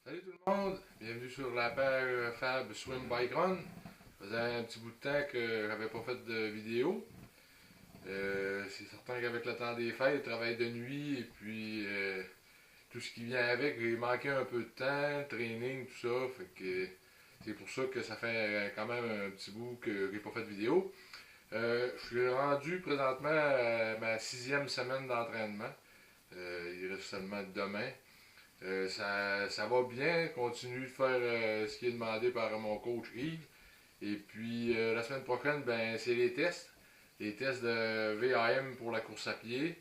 Salut tout le monde, bienvenue sur la page Fab Swim Bike Run. Ça faisait un petit bout de temps que j'avais pas fait de vidéo. C'est certain qu'avec le temps des fêtes, le travail de nuit et puis tout ce qui vient avec, j'ai manqué un peu de temps, training, tout ça. Fait que c'est pour ça que ça fait quand même un petit bout que j'ai pas fait de vidéo. Je suis rendu présentement à ma 6e semaine d'entraînement. Il reste seulement demain. Ça va bien, continue de faire ce qui est demandé par mon coach Yves. Et puis la semaine prochaine, ben, c'est les tests. Les tests de VAM pour la course à pied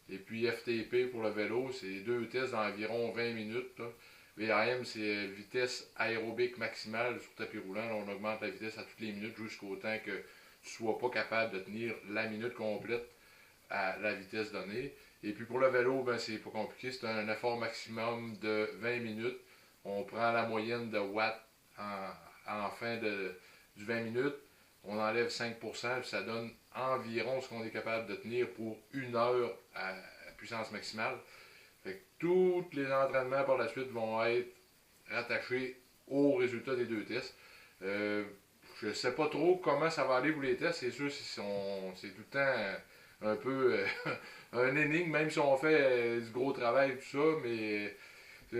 et puis FTP pour le vélo. C'est deux tests d'environ 20 minutes. Là. VAM, c'est vitesse aérobique maximale sur tapis roulant. Là, on augmente la vitesse à toutes les minutes jusqu'au temps que tu ne sois pas capable de tenir la minute complète à la vitesse donnée. Et puis pour le vélo, ben c'est pas compliqué, c'est un effort maximum de 20 minutes. On prend la moyenne de watts en fin du 20 minutes, on enlève 5%, puis ça donne environ ce qu'on est capable de tenir pour une heure à puissance maximale. Fait que tous les entraînements par la suite vont être rattachés au résultat des deux tests. Je ne sais pas trop comment ça va aller pour les tests. C'est sûr c'est tout le temps un peu un énigme, même si on fait du gros travail, tout ça, mais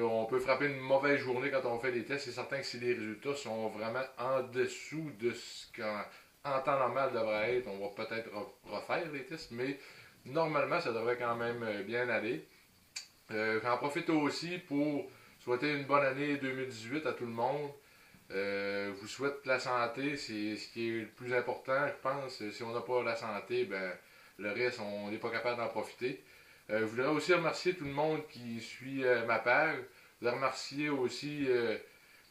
on peut frapper une mauvaise journée quand on fait des tests. C'est certain que si les résultats sont vraiment en dessous de ce qu'en temps normal devrait être, on va peut-être refaire les tests, mais normalement, ça devrait quand même bien aller. J'en profite aussi pour souhaiter une bonne année 2018 à tout le monde. Je vous souhaite la santé, c'est ce qui est le plus important, je pense. Si on n'a pas la santé, ben le reste, on n'est pas capable d'en profiter. Je voudrais aussi remercier tout le monde qui suit ma page. Je voudrais remercier aussi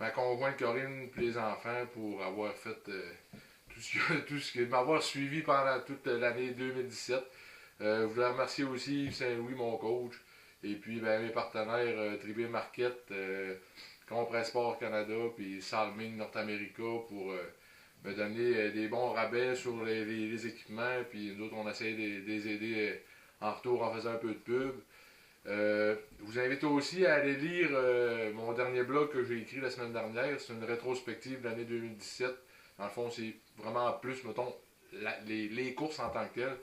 ma conjointe Corinne et les enfants pour avoir fait tout ce que m'avoir suivi pendant toute l'année 2017. Je voudrais remercier aussi Yves Saint-Louis, mon coach, et puis ben, mes partenaires Tribé Marquette, Compressport Canada, puis Salming North America pour me donner des bons rabais sur les équipements, puis nous autres on essaie de les aider en retour en faisant un peu de pub. Je vous invite aussi à aller lire mon dernier blog que j'ai écrit la semaine dernière. C'est une rétrospective de l'année 2017. Dans le fond, c'est vraiment plus, mettons, les courses en tant que telles.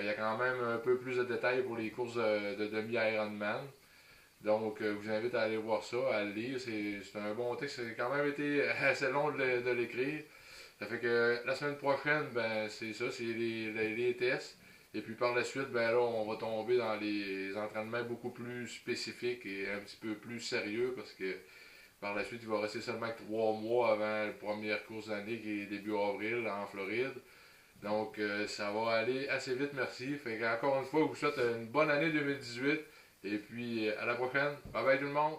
Il y a quand même un peu plus de détails pour les courses de demi-Ironman. Donc, je vous invite à aller voir ça, à le lire. C'est un bon texte. Ça a quand même été assez long de l'écrire. Ça fait que la semaine prochaine, ben, c'est ça, c'est les tests. Et puis par la suite, ben là, on va tomber dans les entraînements beaucoup plus spécifiques et un petit peu plus sérieux parce que par la suite, il va rester seulement que 3 mois avant la première course d'année qui est début avril en Floride. Donc, ça va aller assez vite, merci. Fait qu'encore une fois, je vous souhaite une bonne année 2018. Et puis, à la prochaine. Bye bye tout le monde.